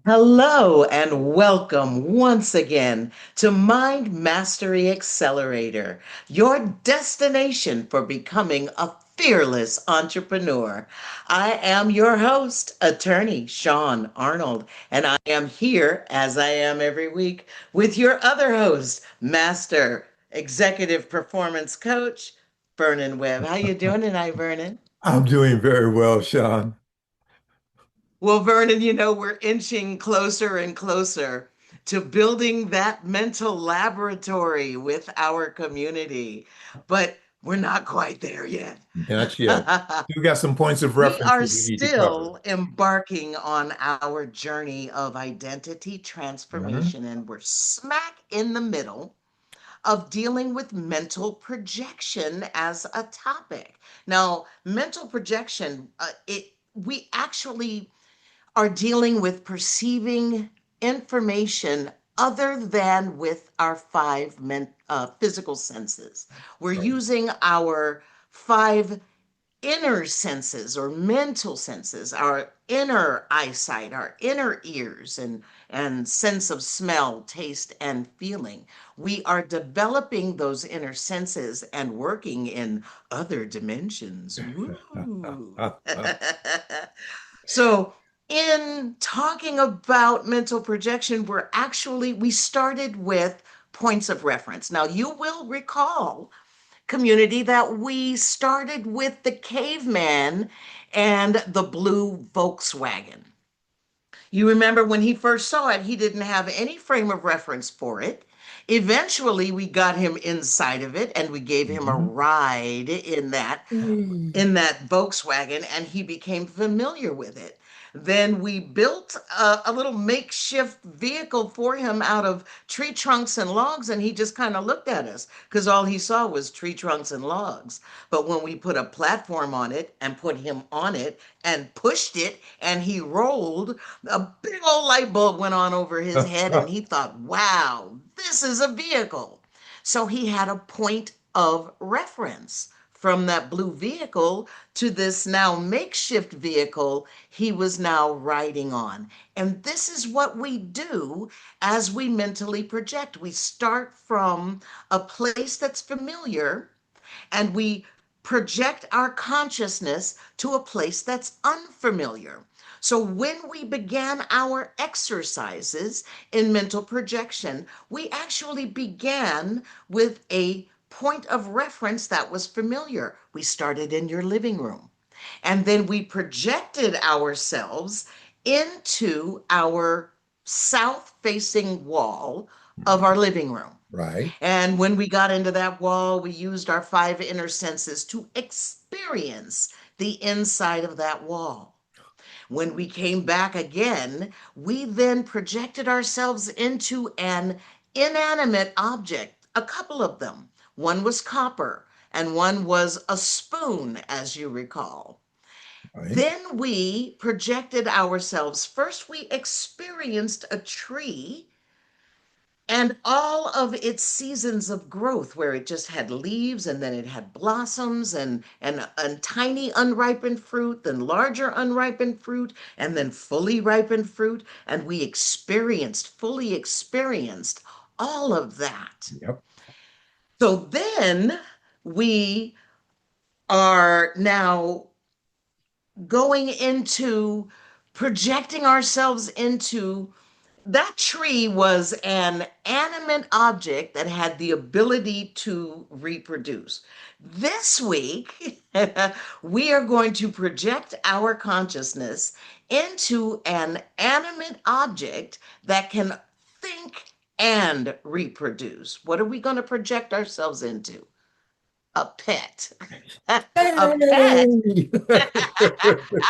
Hello and welcome once again to Mind Mastery Accelerator, your destination for becoming a fearless entrepreneur. I am your host, attorney Sean Arnold, and I am here, as I am every week, with your other host, master executive performance coach, Vernon Webb. How you doing tonight, Vernon? I'm doing very well, Sean. Well, Vernon, we're inching closer and closer to building that mental laboratory with our community, but we're not quite there yet. Not yet. You got some points of We reference are that we need to cover. still embarking on our journey of identity Mhm. transformation, and we're smack in the middle of dealing with mental projection as a topic. Now, mental projection, we actually are dealing with perceiving information other than with our physical senses. We're Right. using our five inner senses or mental senses, our inner eyesight, our inner ears, and sense of smell, taste, and feeling. We are developing those inner senses and working in other dimensions. Woo! So, in talking about mental projection, we started with points of reference. Now, you will recall, community, that we started with the caveman and the blue Volkswagen. You remember when he first saw it, he didn't have any frame of reference for it. Eventually, we got him inside of it and we gave him a Mhm. ride in that Volkswagen, and he became familiar with it. Then we built a little makeshift vehicle for him out of tree trunks and logs, and he just kind of looked at us because all he saw was tree trunks and logs. But when we put a platform on it and put him on it and pushed it, and he rolled, a big old light bulb went on over his head, and he thought, wow, this is a vehicle. So he had a point of reference from that blue vehicle to this now makeshift vehicle he was now riding on. And this is what we do as we mentally project. We start from a place that's familiar and we project our consciousness to a place that's unfamiliar. So, when we began our exercises in mental projection, we actually began with a point of reference that was familiar. We started in your living room, and then we projected ourselves into our south facing wall of our living room. Right. And when we got into that wall, we used our five inner senses to experience the inside of that wall. When we came back again, we then projected ourselves into an inanimate object, a couple of them. One was copper, and one was a spoon, as you recall. Right. Then we projected ourselves. First, we experienced a tree and all of its seasons of growth, where it just had leaves and then it had blossoms and tiny unripened fruit, then larger unripened fruit, and then fully ripened fruit. And we fully experienced all of that. Yep. So then we are now going into projecting ourselves into that tree was an animate object that had the ability to reproduce. This week, we are going to project our consciousness into an animate object that can think and reproduce. What are we going to project ourselves into? A pet. A pet. Yay!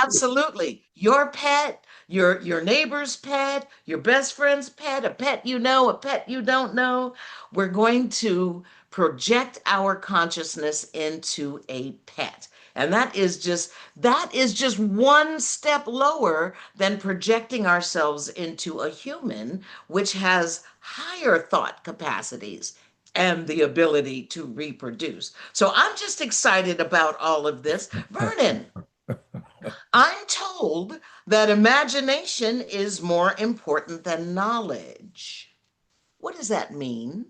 Absolutely. Your pet, your neighbor's pet, your best friend's pet, a pet you know, a pet you don't know. We're going to project our consciousness into a pet. And that is just one step lower than projecting ourselves into a human, which has higher thought capacities and the ability to reproduce. So I'm just excited about all of this. Vernon, I'm told that imagination is more important than knowledge. What does that mean?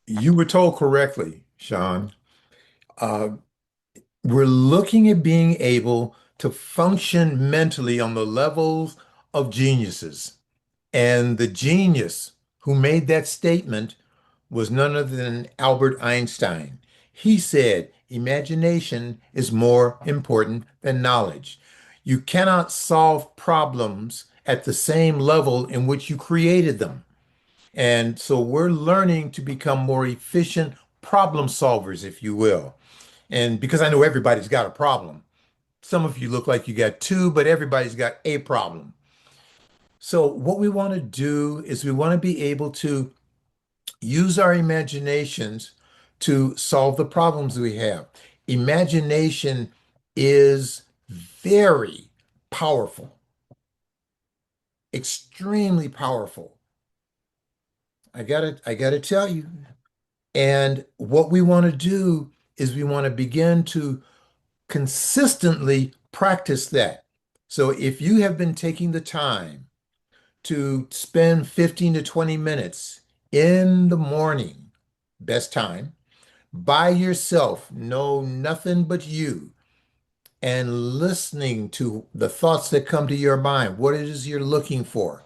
You were told correctly, Sean. Uh, we're looking at being able to function mentally on the levels of geniuses. And the genius who made that statement was none other than Albert Einstein. He said, imagination is more important than knowledge. You cannot solve problems at the same level in which you created them. And so we're learning to become more efficient problem solvers, if you will. And because I know everybody's got a problem, some of you look like you got two, but everybody's got a problem. So what we want to do is we want to be able to use our imaginations to solve the problems we have. Imagination is very powerful, extremely powerful. I gotta tell you. And what we want to do is we want to begin to consistently practice that. So if you have been taking the time to spend 15 to 20 minutes in the morning, best time, by yourself, know nothing but you, and listening to the thoughts that come to your mind, what it is you're looking for.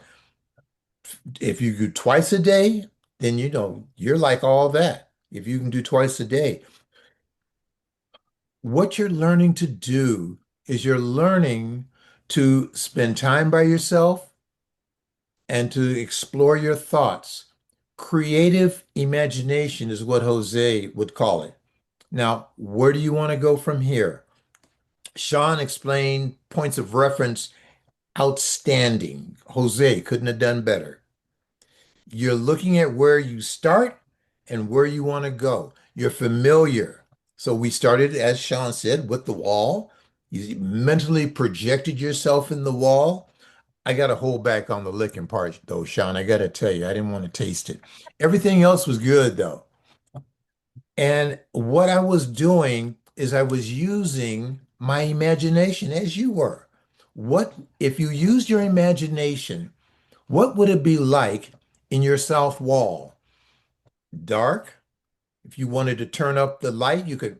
If you do twice a day, then you know you're like all that. If you can do twice a day, what you're learning to do is you're learning to spend time by yourself and to explore your thoughts. Creative imagination is what Jose would call it. Now, where do you want to go from here? Sean explained points of reference outstanding. Jose couldn't have done better. You're looking at where you start and where you want to go. You're familiar. So we started, as Sean said, with the wall. You mentally projected yourself in the wall. I got to hold back on the licking part, though, Sean. I got to tell you, I didn't want to taste it. Everything else was good, though. And what I was doing is I was using my imagination as you were. What if you used your imagination? What would it be like in your south wall? Dark? If you wanted to turn up the light, you could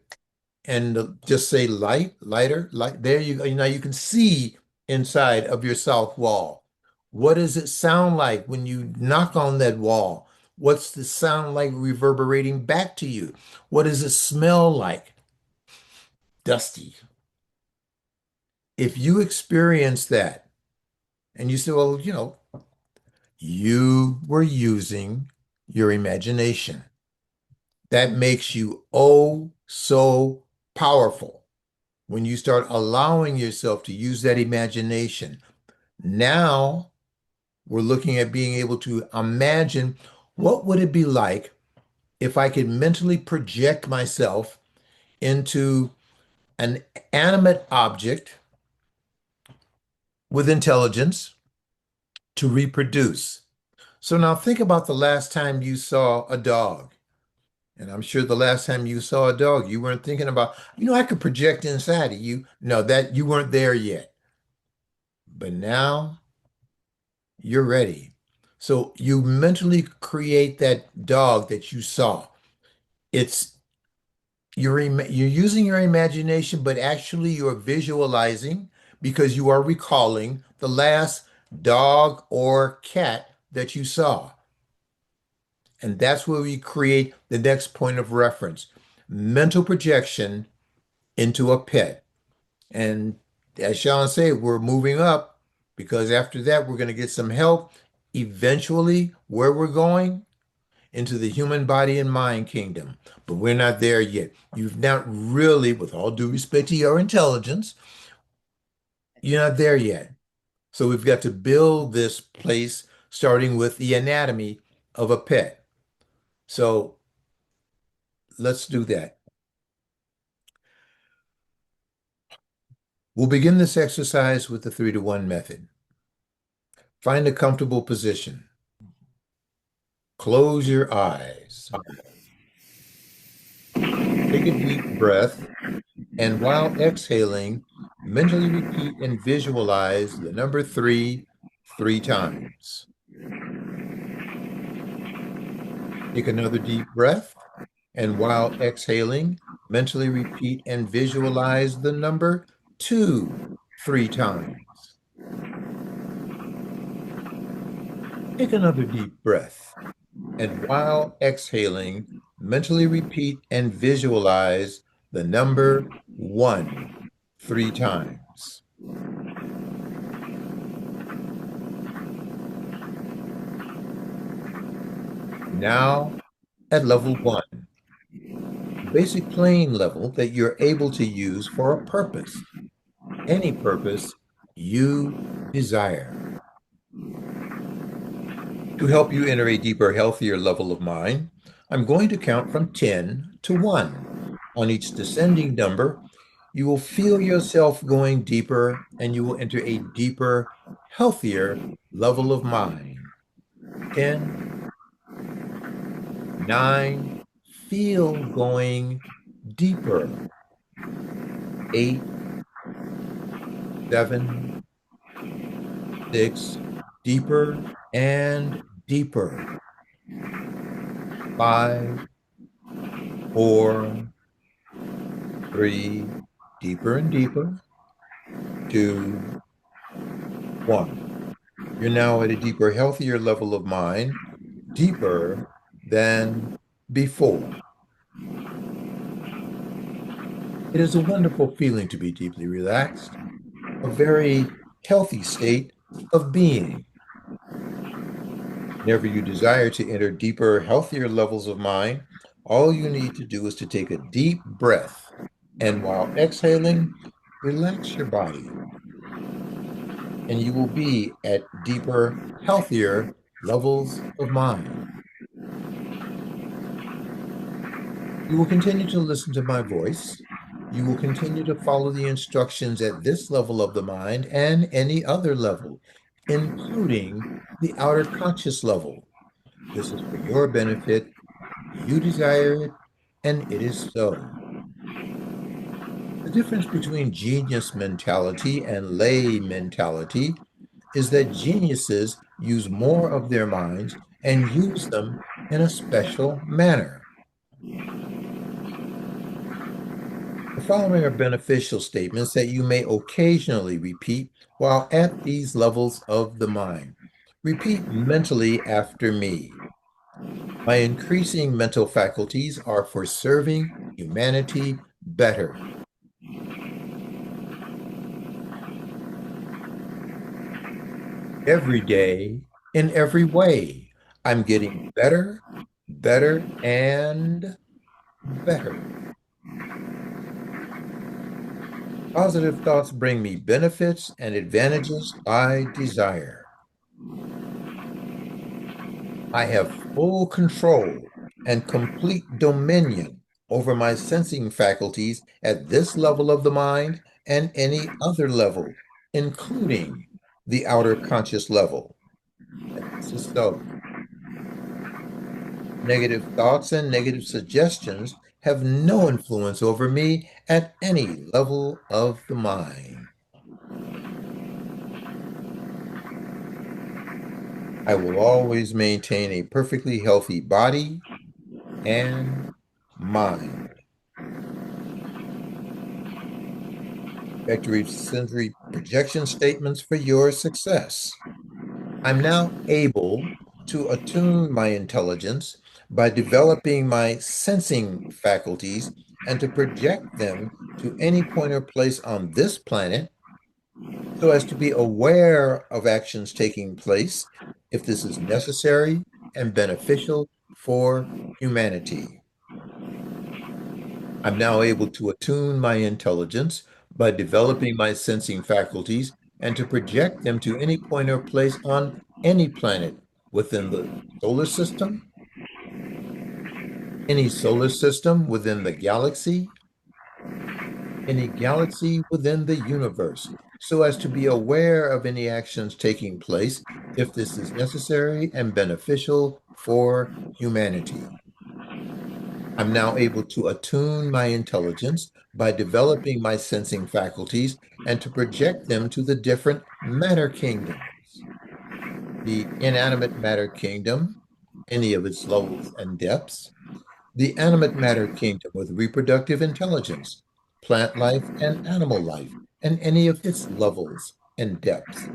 and just say light, lighter, light. There you go. Now you can see inside of your south wall. What does it sound like when you knock on that wall? What's the sound like reverberating back to you? What does it smell like? Dusty. If you experience that and you say, well, you were using your imagination. That makes you oh so powerful when you start allowing yourself to use that imagination. Now we're looking at being able to imagine what would it be like if I could mentally project myself into an animate object with intelligence to reproduce. So now think about the last time you saw a dog. And I'm sure the last time you saw a dog, you weren't thinking about, I could project inside of you. No, that you weren't there yet. But now you're ready. So you mentally create that dog that you saw. It's you're using your imagination, but actually you're visualizing because you are recalling the last dog or cat that you saw. And that's where we create the next point of reference, mental projection into a pet. And as Sean said, we're moving up because after that, we're going to get some help. Eventually, where we're going into the human body and mind kingdom. But we're not there yet. You've not really, with all due respect to your intelligence, you're not there yet. So we've got to build this place starting with the anatomy of a pet. So let's do that. We'll begin this exercise with the 3-to-1 method. Find a comfortable position. Close your eyes. Take a deep breath, and while exhaling, Mentally repeat and visualize the number three times. Take another deep breath, and while exhaling, mentally repeat and visualize the number two three times. Take another deep breath, and while exhaling, mentally repeat and visualize the number one three times. Now at level one, basic playing level that you're able to use for a purpose, any purpose you desire. To help you enter a deeper, healthier level of mind, I'm going to count from 10 to 1. On each descending number, you will feel yourself going deeper and you will enter a deeper, healthier level of mind. 10, 9, feel going deeper. 8, 7, 6, deeper and deeper. 5, 4, 3, deeper and deeper. 2, 1. You're now at a deeper, healthier level of mind, deeper than before. It is a wonderful feeling to be deeply relaxed, a very healthy state of being. Whenever you desire to enter deeper, healthier levels of mind, all you need to do is to take a deep breath, and while exhaling, relax your body, and you will be at deeper, healthier levels of mind. You will continue to listen to my voice. You will continue to follow the instructions at this level of the mind and any other level, including the outer conscious level. This is for your benefit. You desire it, and it is so. The difference between genius mentality and lay mentality is that geniuses use more of their minds and use them in a special manner. The following are beneficial statements that you may occasionally repeat while at these levels of the mind. Repeat mentally after me. My increasing mental faculties are for serving humanity better. Every day, in every way, I'm getting better, better, and better. Positive thoughts bring me benefits and advantages I desire. I have full control and complete dominion over my sensing faculties at this level of the mind and any other level, including the outer conscious level. This is so. Negative thoughts and negative suggestions have no influence over me at any level of the mind. I will always maintain a perfectly healthy body and mind. Factory sensory projection statements for your success. I'm now able to attune my intelligence by developing my sensing faculties and to project them to any point or place on this planet so as to be aware of actions taking place if this is necessary and beneficial for humanity. I'm now able to attune my intelligence by developing my sensing faculties and to project them to any point or place on any planet within the solar system, any solar system within the galaxy, any galaxy within the universe, so as to be aware of any actions taking place if this is necessary and beneficial for humanity. I'm now able to attune my intelligence by developing my sensing faculties and to project them to the different matter kingdoms. The inanimate matter kingdom, any of its levels and depths, the animate matter kingdom with reproductive intelligence, plant life and animal life, and any of its levels and depths,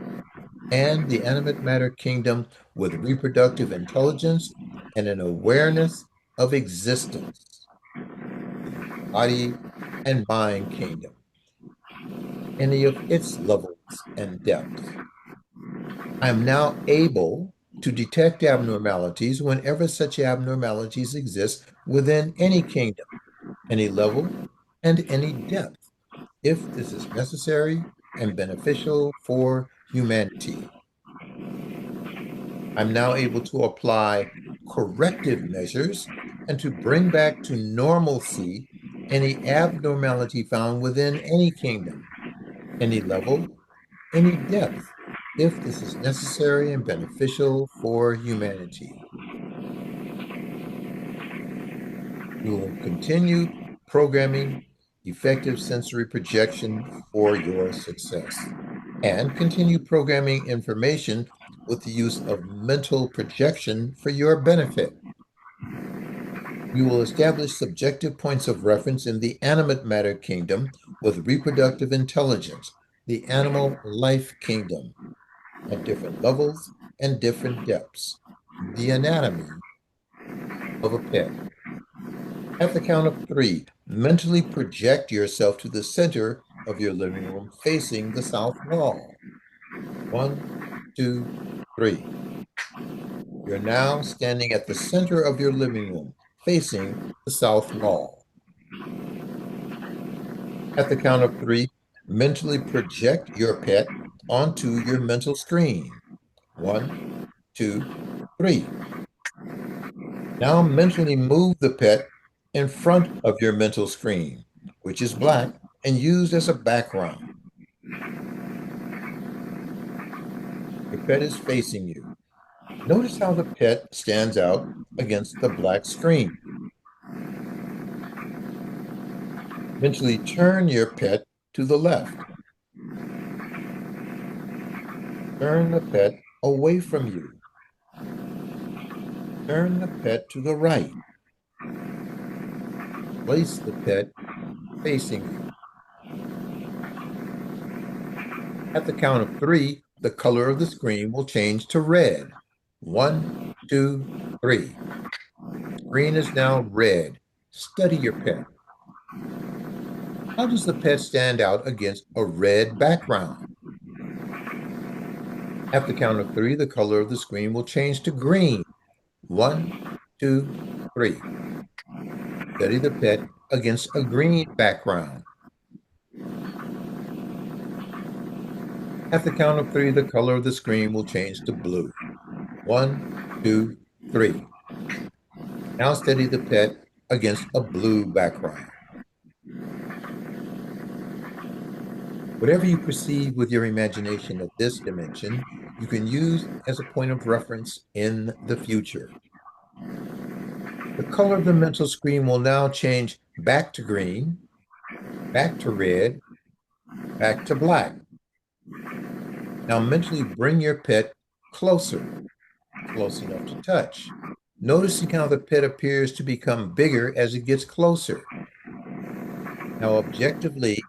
and the animate matter kingdom with reproductive intelligence and an awareness of existence, the body and mind kingdom, any of its levels and depths. I am now able to detect abnormalities whenever such abnormalities exist within any kingdom, any level, and any depth, if this is necessary and beneficial for humanity. I'm now able to apply corrective measures and to bring back to normalcy any abnormality found within any kingdom, any level, any depth, if this is necessary and beneficial for humanity. We will continue programming effective sensory projection for your success and continue programming information with the use of mental projection for your benefit. We will establish subjective points of reference in the animate matter kingdom with reproductive intelligence, the animal life kingdom, at different levels and different depths, the anatomy of a pet. At the count of three, mentally project yourself to the center of your living room facing the south wall. One, two, three. You're now standing at the center of your living room facing the south wall. At the count of three, mentally project your pet onto your mental screen. One, two, three. Now mentally move the pet in front of your mental screen, which is black and used as a background. Your pet is facing you. Notice how the pet stands out against the black screen. Mentally turn your pet to the left. Turn the pet away from you. Turn the pet to the right. Place the pet facing you. At the count of three, the color of the screen will change to red. One, two, three. Screen is now red. Study your pet. How does the pet stand out against a red background? At the count of three, the color of the screen will change to green. One, two, three. Study the pet against a green background. At the count of three, the color of the screen will change to blue. One, two, three. Now study the pet against a blue background. Whatever you perceive with your imagination at this dimension, you can use as a point of reference in the future. The color of the mental screen will now change back to green, back to red, back to black. Now mentally bring your pet closer, close enough to touch. Noticing how the pet appears to become bigger as it gets closer. Now objectively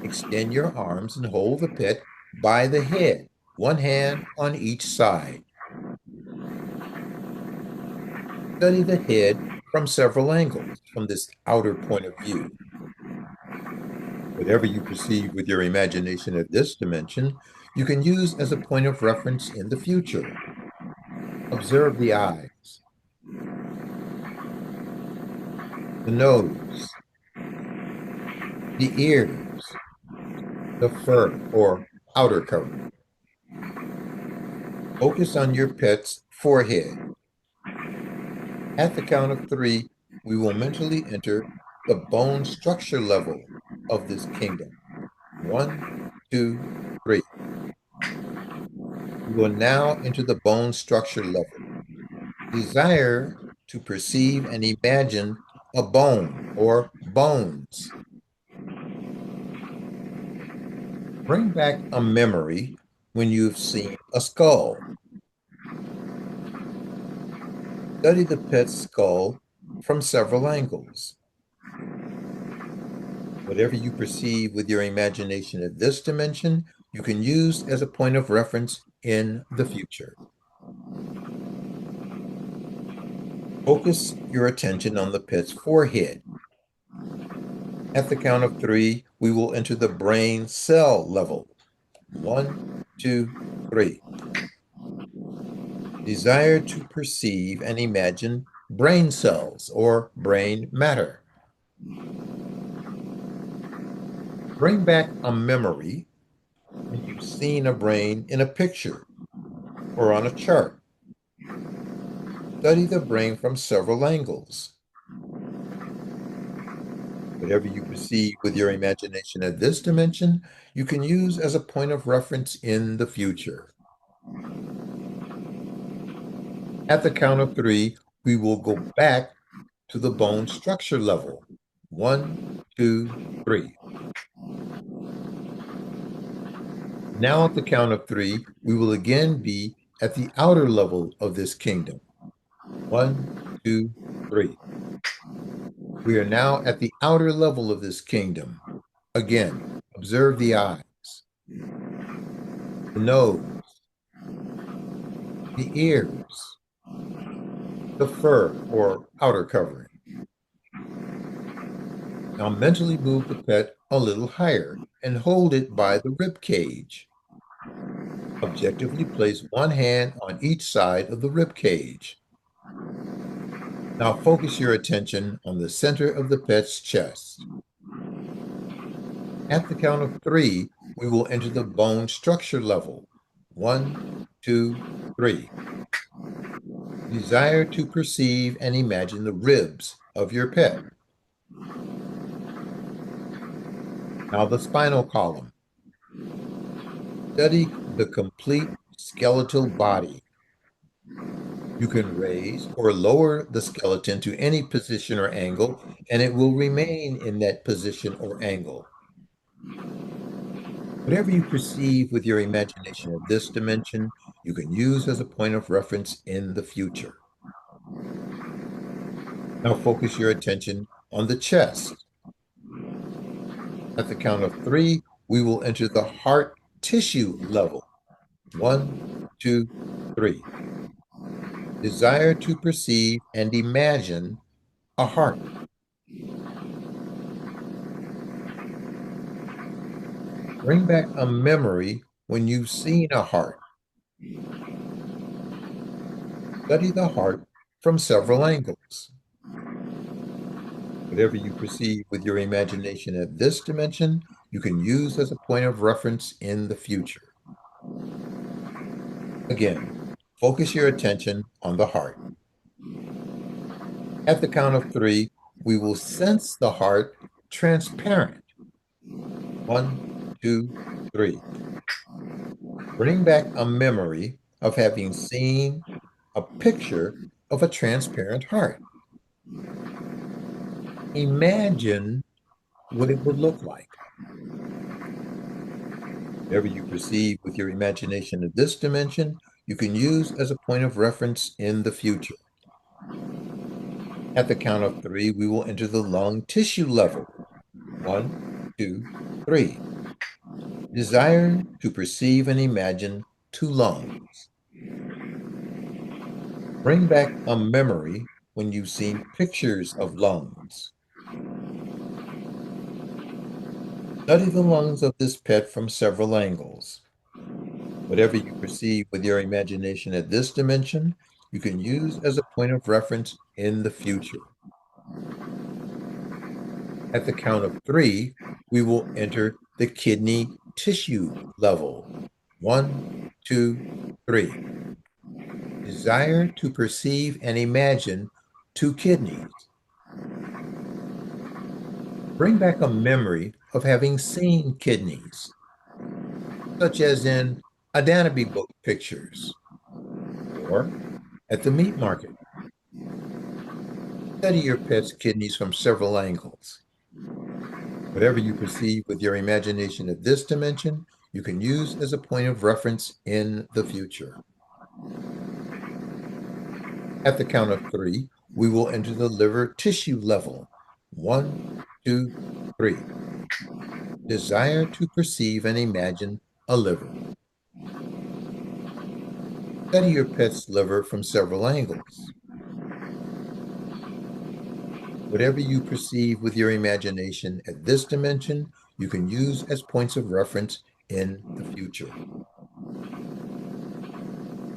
extend your arms and hold the pet by the head, one hand on each side. Study the head from several angles from this outer point of view. Whatever you perceive with your imagination at this dimension, you can use as a point of reference in the future. Observe the eyes, the nose, the ears, the fur or outer covering. Focus on your pet's forehead. At the count of three, we will mentally enter the bone structure level of this kingdom. One, two, three. We will now enter the bone structure level. Desire to perceive and imagine a bone or bones. Bring back a memory when you've seen a skull. Study the pet's skull from several angles. Whatever you perceive with your imagination at this dimension, you can use as a point of reference in the future. Focus your attention on the pet's forehead. At the count of three, we will enter the brain cell level. 1, 2, 3. Desire to perceive and imagine brain cells or brain matter. Bring back a memory when you've seen a brain in a picture or on a chart. Study the brain from several angles. Whatever you perceive with your imagination at this dimension, you can use as a point of reference in the future. At the count of three, we will go back to the bone structure level. 1, 2, 3. Now at the count of three, we will again be at the outer level of this kingdom. 1, 2, 3. We are now at the outer level of this kingdom. Again, observe the eyes, the nose, the ears, the fur or outer covering. Now mentally move the pet a little higher and hold it by the rib cage. Objectively place one hand on each side of the rib cage. Now focus your attention on the center of the pet's chest. At the count of three, we will enter the bone structure level. 1, 2, 3. Desire to perceive and imagine the ribs of your pet. Now the spinal column. Study the complete skeletal body. You can raise or lower the skeleton to any position or angle, and it will remain in that position or angle. Whatever you perceive with your imagination of this dimension, you can use as a point of reference in the future. Now focus your attention on the chest. At the count of three, we will enter the heart tissue level. 1, 2, 3. Desire to perceive and imagine a heart. Bring back a memory when you've seen a heart. Study the heart from several angles. Whatever you perceive with your imagination at this dimension, you can use as a point of reference in the future. Again, focus your attention on the heart. At the count of three, we will sense the heart transparent. 1, 2, 3. Bring back a memory of having seen a picture of a transparent heart. Imagine what it would look like. Whatever you perceive with your imagination at this dimension, you can use as a point of reference in the future. At the count of three, we will enter the lung tissue level. 1, 2, 3. Desire to perceive and imagine two lungs. Bring back a memory when you've seen pictures of lungs. Study the lungs of this pet from several angles. Whatever you perceive with your imagination at this dimension, you can use as a point of reference in the future. At the count of three, we will enter the kidney tissue level. 1, 2, 3. Desire to perceive and imagine two kidneys. Bring back a memory of having seen kidneys, such as in anatomy book pictures or at the meat market. Study your pet's kidneys from several angles. Whatever you perceive with your imagination at this dimension, you can use as a point of reference in the future. At the count of three, we will enter the liver tissue level. One, two, three. Desire to perceive and imagine a liver. Study your pet's liver from several angles. Whatever you perceive with your imagination at this dimension, you can use as points of reference in the future.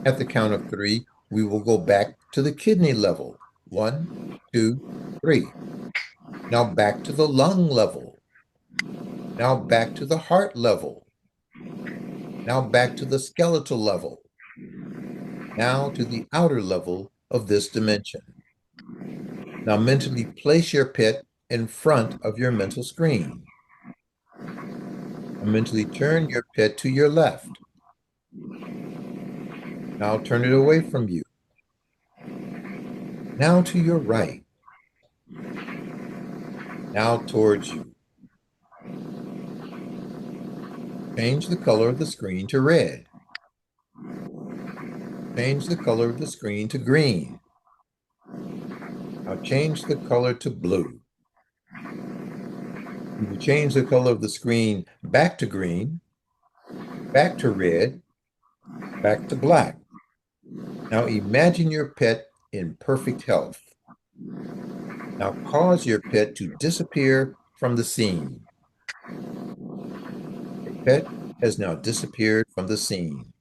At the count of three, we will go back to the kidney level. One, two, three. Now back to the lung level. Now back to the heart level. Now back to the skeletal level. Now to the outer level of this dimension. Now mentally place your pet in front of your mental screen. Now mentally turn your pet to your left. Now turn it away from you. Now to your right. Now towards you. Change the color of the screen to red. Change the color of the screen to green. Now change the color to blue. You will change the color of the screen back to green, back to red, back to black. Now imagine your pet in perfect health. Now cause your pet to disappear from the scene. Your pet has now disappeared from the scene.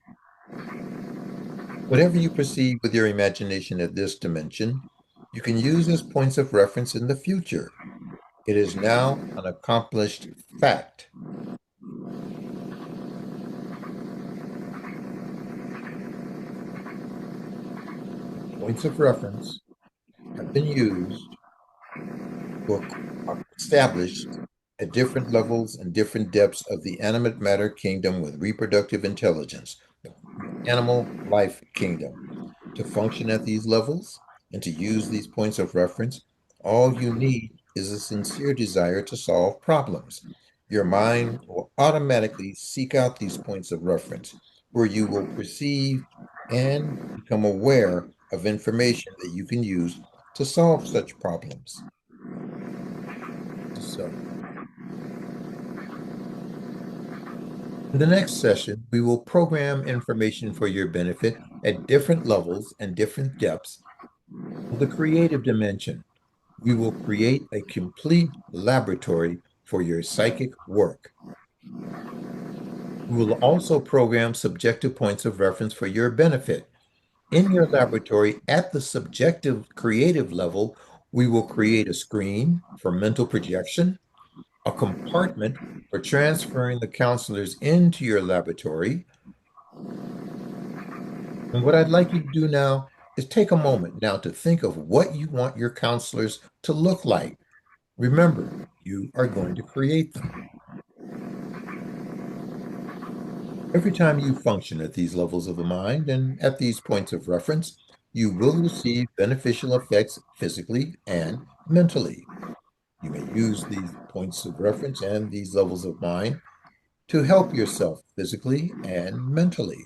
Whatever you perceive with your imagination at this dimension, you can use as points of reference in the future. It is now an accomplished fact. Points of reference have been used to establish at different levels and different depths of the animate matter kingdom with reproductive intelligence, the animal life kingdom. To function at these levels and to use these points of reference, all you need is a sincere desire to solve problems. Your mind will automatically seek out these points of reference where you will perceive and become aware of information that you can use to solve such problems. So, in the next session, we will program information for your benefit at different levels and different depths of the creative dimension. We will create a complete laboratory for your psychic work. We will also program subjective points of reference for your benefit. In your laboratory, at the subjective creative level, we will create a screen for mental projection, a compartment for transferring the counselors into your laboratory. And what I'd like you to do now is take a moment now to think of what you want your counselors to look like. Remember, you are going to create them. Every time you function at these levels of the mind and at these points of reference, you will receive beneficial effects physically and mentally. You may use these points of reference and these levels of mind to help yourself physically and mentally.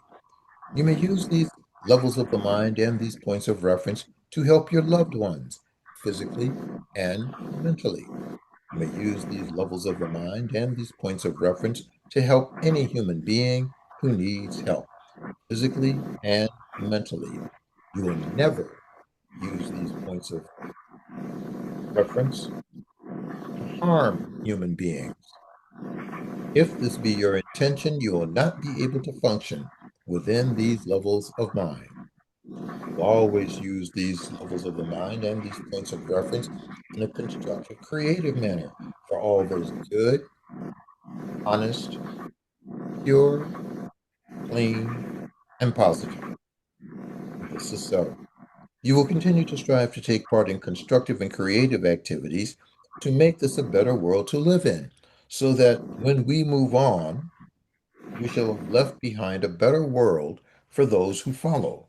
You may use these levels of the mind and these points of reference to help your loved ones physically and mentally. You may use these levels of the mind and these points of reference to help any human being who needs help physically and mentally. You will never use these points of reference to harm human beings. If this be your intention, you will not be able to function within these levels of mind. You always use these levels of the mind and these points of reference in a constructive, creative manner for all that is good, honest, pure, clean, and positive. This is so. You will continue to strive to take part in constructive and creative activities to make this a better world to live in, so that when we move on, we shall have left behind a better world for those who follow.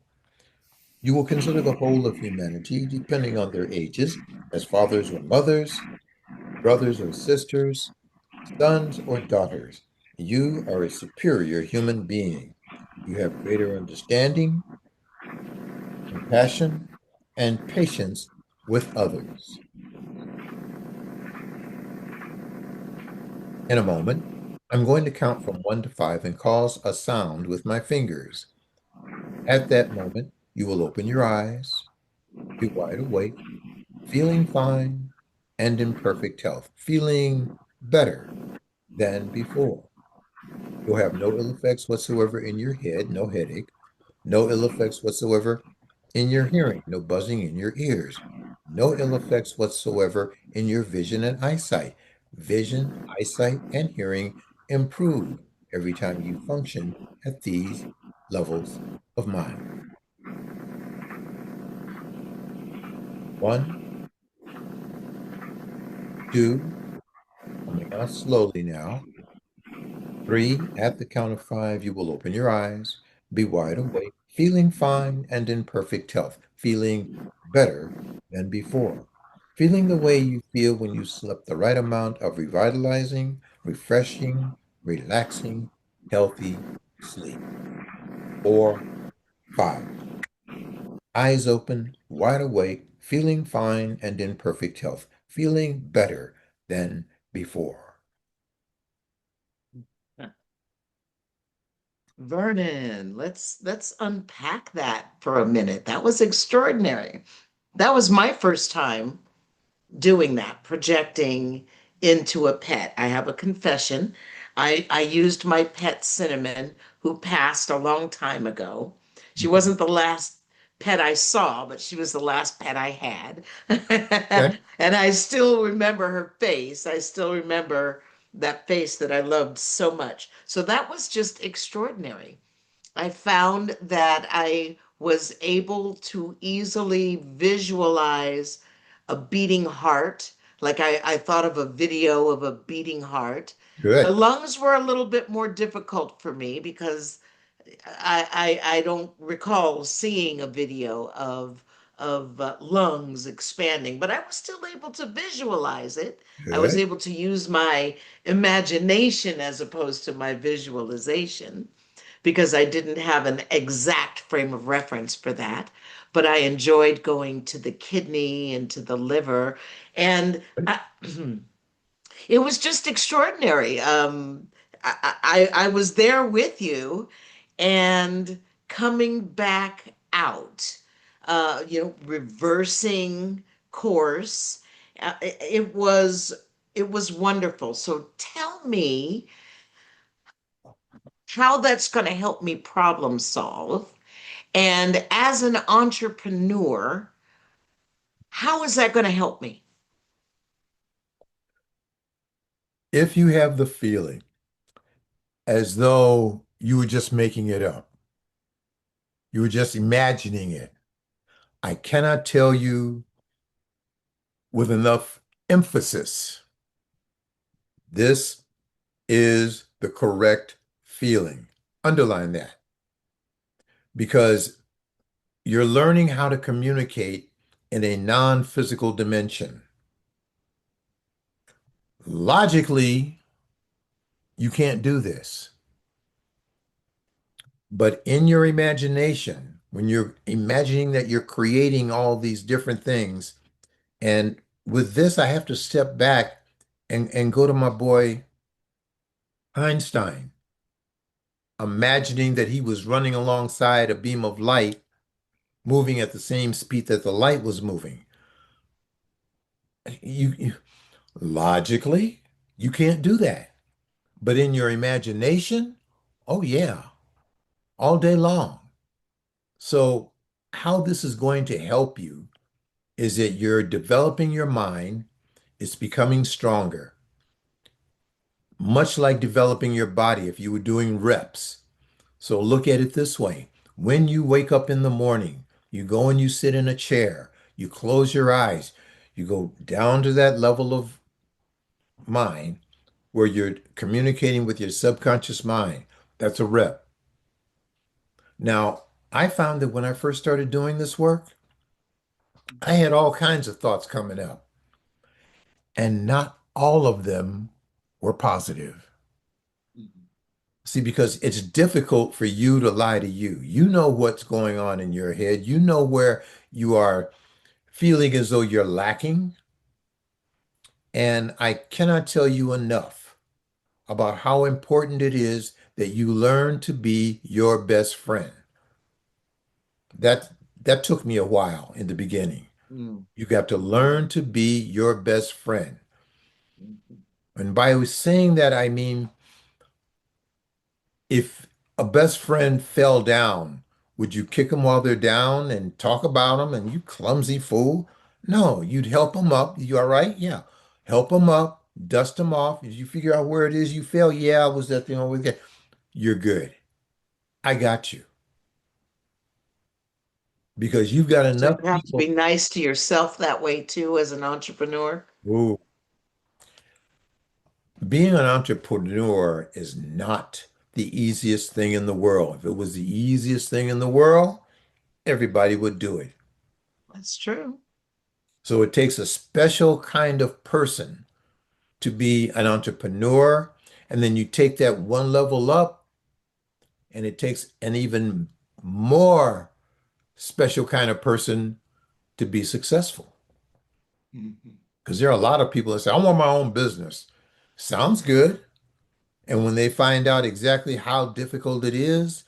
You will consider the whole of humanity, depending on their ages, as fathers or mothers, brothers or sisters, sons or daughters. You are a superior human being. You have greater understanding, compassion, and patience with others. In a moment, I'm going to count from 1 to 5 and cause a sound with my fingers. At that moment, you will open your eyes, be wide awake, feeling fine and in perfect health, feeling better than before. You'll have no ill effects whatsoever in your head, no headache, no ill effects whatsoever in your hearing, no buzzing in your ears, no ill effects whatsoever in your vision and eyesight. Vision, eyesight, and hearing improve every time you function at these levels of mind. One, two, coming out slowly now. 3, at the count of 5, you will open your eyes, be wide awake, feeling fine and in perfect health, feeling better than before, feeling the way you feel when you slept the right amount of revitalizing, refreshing, relaxing, healthy sleep. 4, 5, eyes open, wide awake, feeling fine and in perfect health, feeling better than before. Vernon, let's unpack that for a minute. That was extraordinary. That was my first time doing that, projecting into a pet. I have a confession. I used my pet Cinnamon, who passed a long time ago. She wasn't the last pet I saw, but she was the last pet I had. Okay, And I still remember her face. I still remember that face that I loved so much. So that was just extraordinary. I found that I was able to easily visualize a beating heart. Like I thought of a video of a beating heart. The good. lungs were a little bit more difficult for me because I don't recall seeing a video of lungs expanding, but I was still able to visualize it. I was Good. able to use my imagination as opposed to my visualization because I didn't have an exact frame of reference for that. But I enjoyed going to the kidney and to the liver. And it was just extraordinary. I was there with you and coming back out, reversing course. It was wonderful. So tell me how that's going to help me problem solve. And as an entrepreneur, how is that going to help me? If you have the feeling as though you were just making it up, you were just imagining it, I cannot tell you with enough emphasis, this is the correct feeling. Underline that because you're learning how to communicate in a non-physical dimension. Logically, you can't do this. But in your imagination, when you're imagining that you're creating all these different things, and with this, I have to step back and go to my boy Einstein, imagining that he was running alongside a beam of light, moving at the same speed that the light was moving. You logically, you can't do that. But in your imagination, oh yeah, all day long. So how this is going to help you is that you're developing your mind, it's becoming stronger, much like developing your body if you were doing reps. So look at it this way. When you wake up in the morning, you go and you sit in a chair, you close your eyes, you go down to that level of mind where you're communicating with your subconscious mind. That's a rep. Now, I found that when I first started doing this work, I had all kinds of thoughts coming up, and not all of them were positive. Mhm. See, because it's difficult for you to lie to you. You know what's going on in your head. You know where you are feeling as though you're lacking. And I cannot tell you enough about how important it is that you learn to be your best friend. That that took me a while in the beginning. Mm. You got to Mhm. learn to be your best friend. Mhm. And by saying that, I mean, if a best friend fell down, would you kick them while they're down and talk about them and you clumsy fool? No, you'd help them up. You all right? Yeah. Help them up, dust them off. If you figure out where it is you fell, yeah, I was that thing over there. You're good. I got you. Because you've got So enough you have to be people. nice to yourself that way too as an entrepreneur. Ooh, being an entrepreneur is not the easiest thing in the world. If it was the easiest thing in the world, everybody would do it. That's true. So it takes a special kind of person to be an entrepreneur. And then you take that one level up, and it takes an even more special kind of person to be successful. Mhm. Because there are a lot of people that say, I want my own business. Sounds good. And when they find out exactly how difficult it is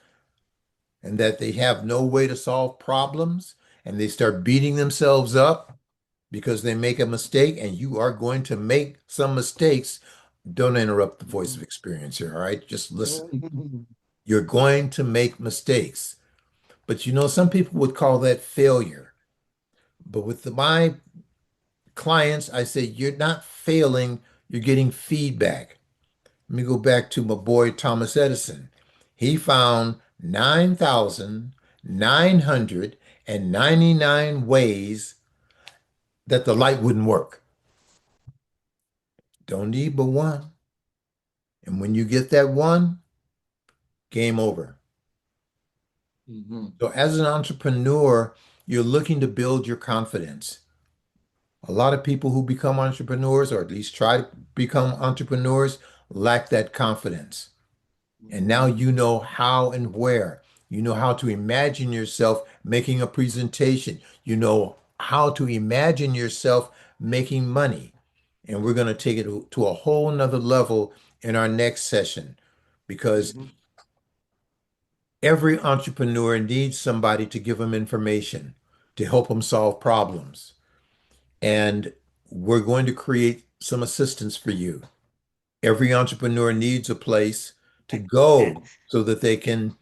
and that they have no way to solve problems and they start beating themselves up because they make a mistake, and you are going to make some mistakes. Don't interrupt the voice of experience here, all right? Just listen. Mhm. You're going to make mistakes. But you know, some people would call that failure. But with my clients, I say, you're not failing, you're getting feedback. Let me go back to my boy Thomas Edison. He found 9,999 ways that the light wouldn't work. Don't need but one. And when you get that one, game over. Mhm. So as an entrepreneur, you're looking to build your confidence. A lot of people who become entrepreneurs, or at least try to become entrepreneurs, lack that confidence. And now Mhm. you know how and where. You know how to imagine yourself making a presentation. You know how to imagine yourself making money. And we're going to take it to a whole nother level in our next session because Mhm. every entrepreneur needs somebody to give them information to help them solve problems. And we're going to create some assistance for you. Every entrepreneur needs a place to go so that they can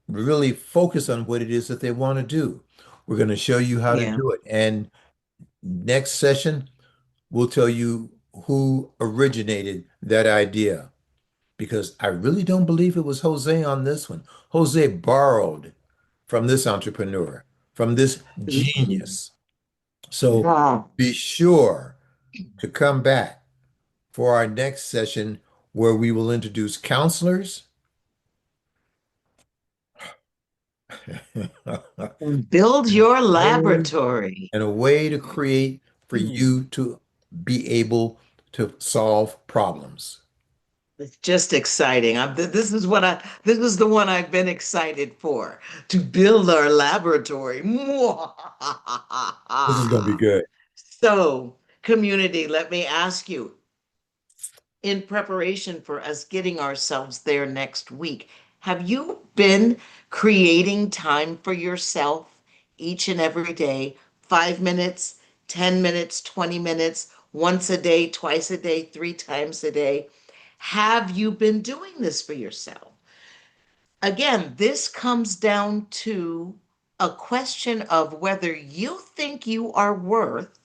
really focus on what it is that they want to do. We're going to show you how to Yeah. do it. And next session, we'll tell you who originated that idea because I really don't believe it was Jose on this one. Jose borrowed from this entrepreneur, from this genius. So Wow. be sure to come back for our next session where we will introduce counselors And build your way laboratory. and a way to create for Hmm. you to be able to solve problems. It's just exciting. This is what this is the one I've been excited for, to build our laboratory. This is going to be good. So, community, let me ask you, in preparation for us getting ourselves there next week, have you been creating time for yourself each and every day? 5 minutes, 10 minutes, 20 minutes, once a day, twice a day, three times a day? Have you been doing this for yourself? Again, this comes down to a question of whether you think you are worth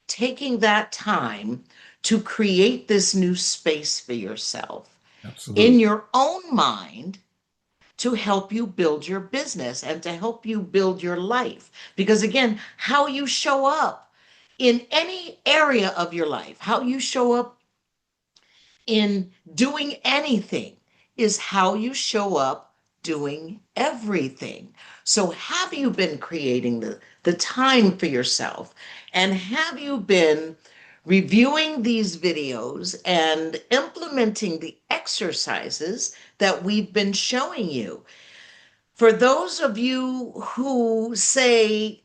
taking that time to create this new space for yourself in Absolutely. your own mind to help you build your business and to help you build your life. Because again, how you show up in any area of your life, how you show up in doing anything is how you show up doing everything. So have you been creating the time for yourself? And have you been reviewing these videos and implementing the exercises that we've been showing you? For those of you who say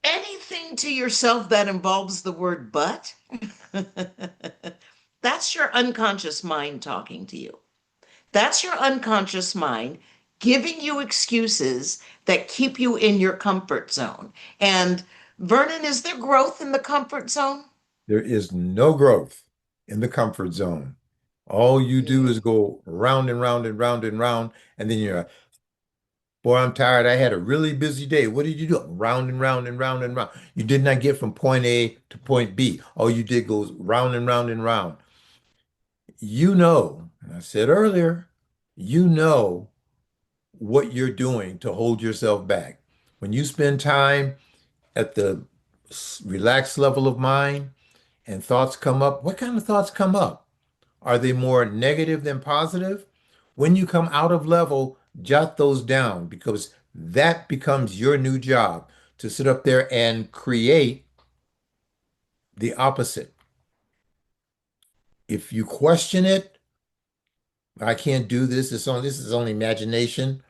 anything to yourself that involves the word but, that's your unconscious mind talking to you. That's your unconscious mind giving you excuses that keep you in your comfort zone. And Vernon, is there growth in the comfort zone? There is no growth in the comfort zone. All you do is Mm. go round and round and round and round, and then you're like, boy, I'm tired. I had a really busy day. What did you do? Round and round and round and round. You did not get from point A to point B. All you did goes round and round and round. You know, and I said earlier, you know what you're doing to hold yourself back. When you spend time at the relaxed level of mind and thoughts come up, what kind of thoughts come up? Are they more negative than positive? When you come out of level, jot those down because that becomes your new job to sit up there and create the opposite. If you question it, I can't do this. This is only imagination.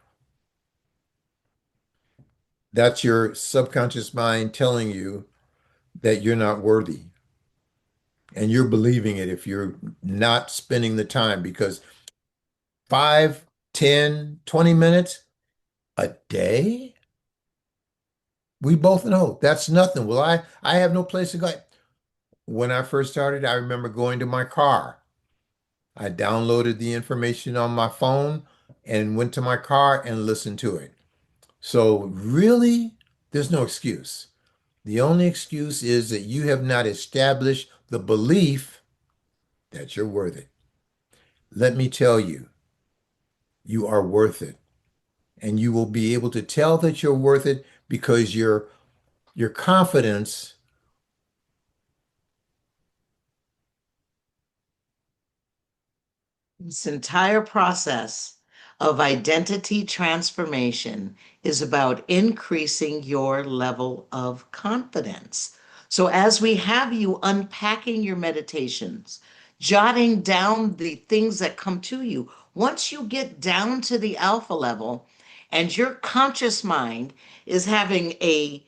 That's your subconscious mind telling you that you're not worthy. And you're believing it if you're not spending the time because 5, 10, 20 minutes a day, we both know that's nothing. Well, I have no place to go. When I first started, I remember going to my car. I downloaded the information on my phone and went to my car and listened to it. So really, there's no excuse. The only excuse is that you have not established the belief that you're worth it. Let me tell you, you are worth it. And you will be able to tell that you're worth it because your confidence. This entire process of identity transformation is about increasing your level of confidence. So, as we have you unpacking your meditations, jotting down the things that come to you, once you get down to the alpha level and your conscious mind is having a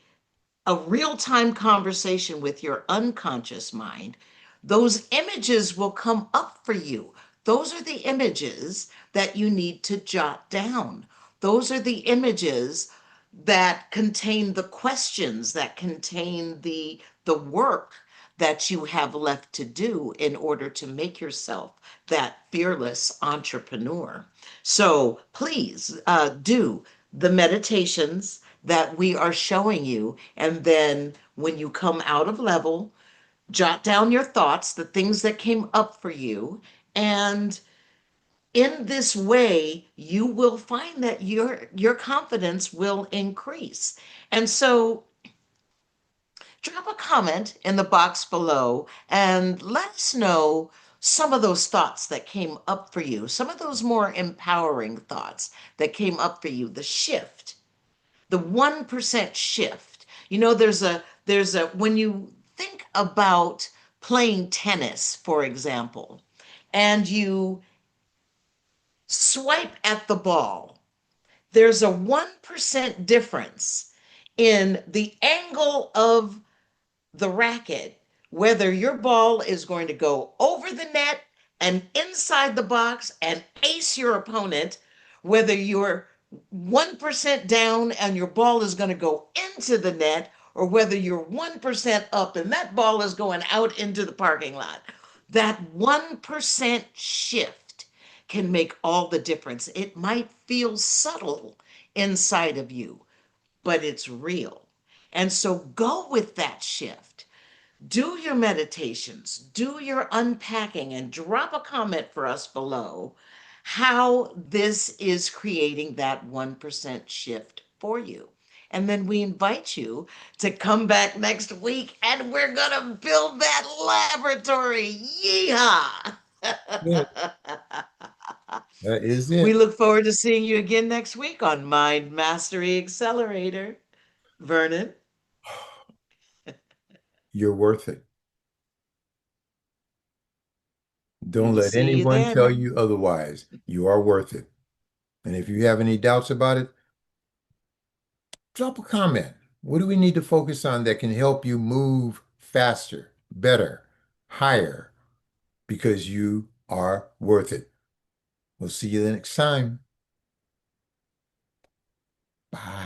real time conversation with your unconscious mind, those images will come up for you. Those are the images that you need to jot down. Those are the images that contain the questions, that contain the work that you have left to do in order to make yourself that fearless entrepreneur. So please do the meditations that we are showing you. And then when you come out of level, jot down your thoughts, the things that came up for you. And in this way, you will find that your confidence will increase. And so drop a comment in the box below and let us know some of those thoughts that came up for you, some of those more empowering thoughts that came up for you, the shift, the 1% shift. You know, there's a when you think about playing tennis, for example, and you swipe at the ball, there's a 1% difference in the angle of the racket, whether your ball is going to go over the net and inside the box and ace your opponent, whether you're 1% down and your ball is going to go into the net, or whether you're 1% up and that ball is going out into the parking lot. That 1% shift can make all the difference. It might feel subtle inside of you, but it's real. And so go with that shift. Do your meditations, do your unpacking, and drop a comment for us below how this is creating that 1% shift for you. And then we invite you to come back next week and we're going to build that laboratory. Yeehaw! Yeah, that is We it. look forward to seeing you again next week on Mind Mastery Accelerator. Vernon, You're worth it. we Don't will let see you anyone tell then. you otherwise. You are worth it. And if you have any doubts about it, drop a comment. What do we need to focus on that can help you move faster, better, higher? Because you are worth it. We'll see you the next time. Bye.